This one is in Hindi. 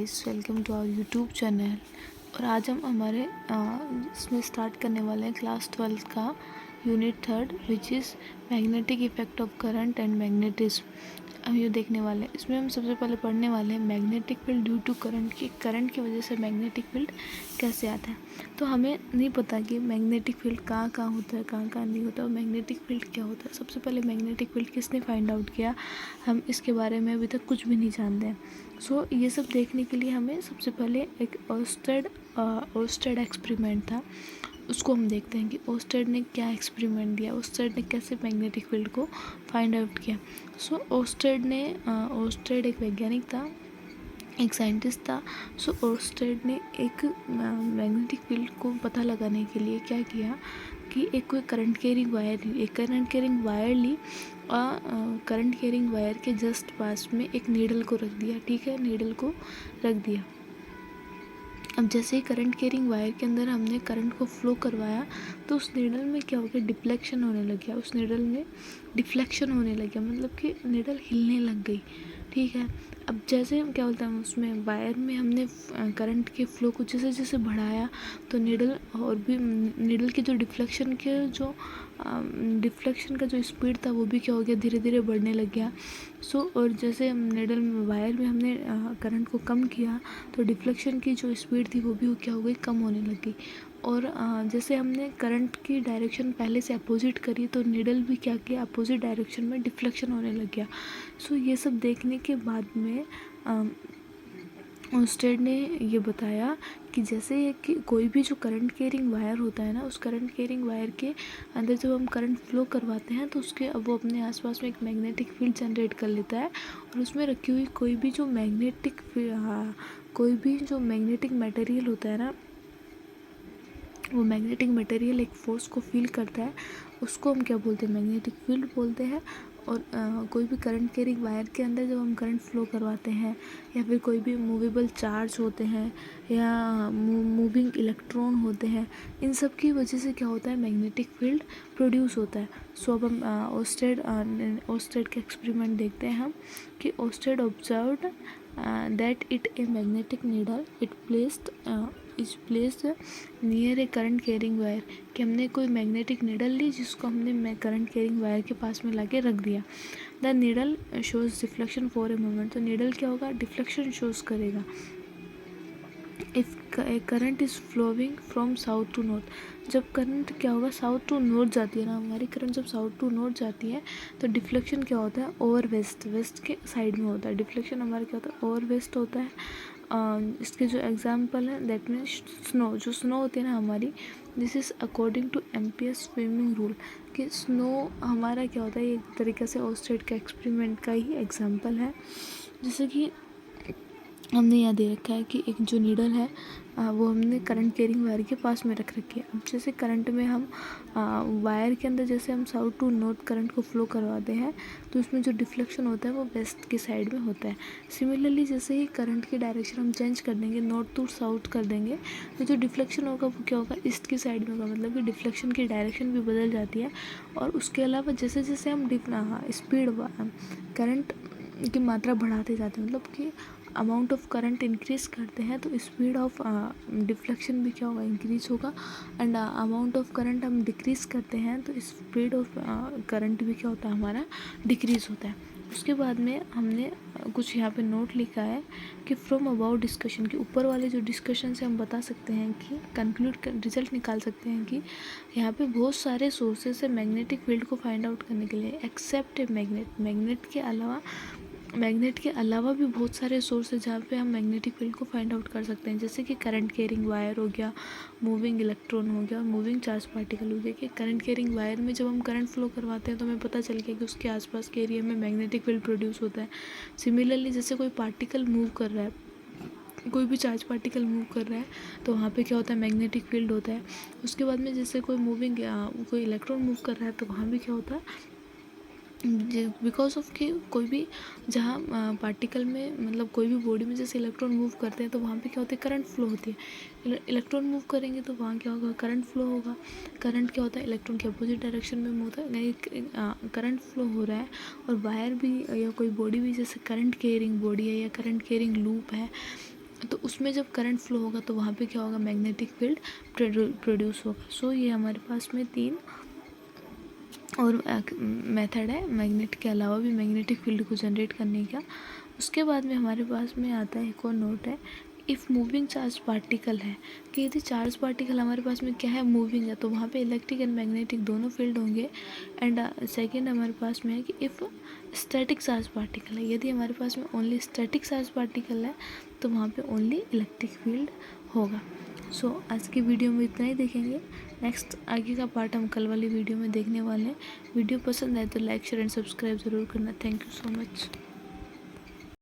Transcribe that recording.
Guys, welcome to our YouTube channel. और आज हम हमारे इसमें स्टार्ट करने वाले हैं क्लास 12 का unit 3 which is magnetic effect of current and magnetism. हम ये देखने वाले हैं। इसमें हम सबसे पहले पढ़ने वाले हैं magnetic field due to current की वजह से मैग्नेटिक फील्ड कैसे आता है। तो हमें नहीं पता कि मैग्नेटिक फील्ड कहाँ कहाँ होता है, कहाँ कहाँ नहीं होता, और मैग्नेटिक फील्ड क्या होता है। सबसे पहले मैग्नेटिक फील्ड किसने फाइंड आउट किया, हम इसके बारे में अभी तक कुछ भी नहीं जानते हैं। सो ये सब देखने के लिए हमें सबसे पहले एक ओर्स्टेड एक्सपेरिमेंट था, उसको हम देखते हैं कि ओर्स्टेड ने क्या एक्सपेरिमेंट दिया, ओर्स्टेड ने कैसे मैग्नेटिक फील्ड को फाइंड आउट किया। सो ओर्स्टेड एक वैज्ञानिक था, एक साइंटिस्ट था। सो ओर्स्टेड ने एक मैग्नेटिक फील्ड को पता लगाने के लिए क्या किया कि एक कोई करंट कैरिंग वायर ली, करंट कैरिंग वायर के जस्ट पास में एक नीडल को रख दिया। ठीक है, नीडल को रख दिया। अब जैसे ही करंट कैरिंग वायर के अंदर हमने करंट को फ्लो करवाया तो उस नीडल में क्या हो गया, डिफ्लेक्शन होने लग गया। उस नीडल में डिफ्लेक्शन होने लग गया, मतलब कि नीडल हिलने लग गई। ठीक है, अब जैसे क्या बोलते हैं, उसमें वायर में हमने करंट के फ्लो को जैसे जैसे बढ़ाया तो नीडल की जो डिफ्लेक्शन का जो स्पीड था वो भी क्या हो गया, धीरे धीरे बढ़ने लग गया। और जैसे वायर में हमने करंट को कम किया तो डिफ्लेक्शन की जो स्पीड थी वो भी क्या हो गई, कम होने लगी। और जैसे हमने करंट की डायरेक्शन पहले से अपोजिट करी तो नीडल भी क्या किया, अपोजिट डायरेक्शन में डिफ्लेक्शन होने लग गया। ये सब देखने के बाद में ओर्स्टेड ने ये बताया कि जैसे कि कोई भी जो करंट कैरिंग वायर होता है ना, उस करंट कैरिंग वायर के अंदर जब हम करंट फ्लो करवाते हैं तो वो अपने आसपास में एक मैग्नेटिक फील्ड जनरेट कर लेता है। और उसमें रखी हुई कोई भी जो मैग्नेटिक मटेरियल होता है ना, वो मैग्नेटिक मटेरियल एक फोर्स को फील करता है, उसको हम क्या बोलते हैं, मैग्नेटिक फील्ड बोलते हैं। और कोई भी करंट कैरिंग वायर के अंदर जब हम करंट फ्लो करवाते हैं या फिर कोई भी मूवेबल चार्ज होते हैं या मूविंग इलेक्ट्रॉन होते हैं, इन सब की वजह से क्या होता है, मैग्नेटिक फील्ड प्रोड्यूस होता है। अब हम ओर्स्टेड का एक्सपेरिमेंट देखते हैं हम कि Oersted observed that a magnetic needle is placed near a current carrying wire, कि हमने कोई मैग्नेटिक नीडल ली जिसको हमने करंट कैरिंग वायर के पास में लाके रख दिया। The needle shows deflection for a moment, तो नीडल क्या होगा, डिफ्लेक्शन शोज करेगा। If current is flowing from south to north, जब करंट क्या होगा, साउथ टू नॉर्थ जाती है ना, हमारी करंट जब साउथ टू नॉर्थ जाती है तो डिफ्लेक्शन क्या होता है, ओवर वेस्ट के साइड में होता है। डिफ्लेक्शन हमारा क्या होता है, ओवर वेस्ट होता है। इसके जो एग्जांपल है दैट मीन्स स्नो होती है ना हमारी, this is according to Ampere's swimming rule, कि स्नो हमारा क्या होता है, एक तरीके से ओर्स्टेड का एक्सपेरिमेंट का ही एग्जांपल है। जैसे कि हमने यहाँ दे रखा है कि एक जो नीडल है वो हमने करंट कैरिंग वायर के पास में रख रखी है। अब जैसे करंट में हम वायर के अंदर जैसे हम साउथ टू नॉर्थ करंट को फ्लो करवाते हैं तो उसमें जो डिफ्लेक्शन होता है वो वेस्ट की साइड में होता है। सिमिलरली जैसे ही करंट की डायरेक्शन हम चेंज कर देंगे, नॉर्थ टू साउथ कर देंगे, तो जो डिफ्लेक्शन होगा वो क्या होगा, ईस्ट की साइड में होगा, मतलब कि डिफ्लेक्शन की डायरेक्शन भी बदल जाती है। और उसके अलावा जैसे जैसे हम स्पीड करंट की मात्रा बढ़ाते जाते हैं, मतलब कि अमाउंट ऑफ करंट इंक्रीज करते हैं तो स्पीड ऑफ डिफ्लेक्शन भी क्या होगा, इंक्रीज होगा। एंड अमाउंट ऑफ करंट हम डिक्रीज करते हैं तो स्पीड ऑफ करंट भी क्या होता है, हमारा डिक्रीज होता है। उसके बाद में हमने कुछ यहाँ पे नोट लिखा है कि फ्रॉम अबाउट डिस्कशन, के ऊपर वाले जो डिस्कशन से हम बता सकते हैं कि रिजल्ट निकाल सकते हैं कि यहाँ पे बहुत सारे सोर्सेस है मैग्नेटिक फील्ड को फाइंड आउट करने के लिए, एक्सेप्ट ए मैग्नेट के अलावा भी बहुत सारे सोर्स है जहाँ पे हम मैग्नेटिक फील्ड को फाइंड आउट कर सकते हैं। जैसे कि करंट कैरिंग वायर हो गया, मूविंग इलेक्ट्रॉन हो गया, मूविंग चार्ज पार्टिकल हो गया। कि करंट कैरिंग वायर में जब हम करंट फ्लो करवाते हैं तो हमें पता चल गया कि उसके आसपास के एरिया में मैग्नेटिक फील्ड प्रोड्यूस होता है। सिमिलरली जैसे कोई पार्टिकल मूव कर रहा है, कोई भी चार्ज पार्टिकल मूव कर रहा है तो वहाँ पे क्या होता है, मैग्नेटिक फील्ड होता है। उसके बाद में जैसे कोई इलेक्ट्रॉन मूव कर रहा है तो वहाँ भी क्या होता है, बिकॉज ऑफ कि कोई भी जहाँ पार्टिकल में, मतलब कोई भी बॉडी में जैसे इलेक्ट्रॉन मूव करते हैं तो वहाँ पे क्या होती है, करंट फ्लो होती है। इलेक्ट्रॉन मूव करेंगे तो वहाँ क्या होगा, करंट फ्लो होगा। करंट क्या होता है, इलेक्ट्रॉन के अपोजिट डायरेक्शन में होता है, करंट फ्लो हो रहा है। और वायर भी या कोई बॉडी भी जैसे करंट कैरिंग बॉडी है या करंट कैरिंग लूप है उसमें जब करंट फ्लो होगा तो वहाँ पे क्या होगा, मैग्नेटिक फील्ड प्रोड्यूस होगा। सो ये हमारे पास में 3 और मेथड है मैग्नेट के अलावा भी मैग्नेटिक फील्ड को जनरेट करने का। उसके बाद में हमारे पास में आता है एक और नोट है, इफ़ मूविंग चार्ज पार्टिकल है, कि यदि चार्ज पार्टिकल हमारे पास में क्या है, मूविंग है, तो वहाँ पे इलेक्ट्रिक एंड मैग्नेटिक दोनों फील्ड होंगे। एंड सेकेंड हमारे पास में है कि इफ़ स्टैटिक चार्ज पार्टिकल है, यदि हमारे पास में ओनली स्टैटिक चार्ज पार्टिकल है तो वहाँ पे ओनली इलेक्ट्रिक फील्ड होगा। सो आज की वीडियो में इतना ही देखेंगे। नेक्स्ट आगे का पार्ट हम कल वाली वीडियो में देखने वाले हैं। वीडियो पसंद आए तो लाइक शेयर एंड सब्सक्राइब ज़रूर करना। Thank you so much.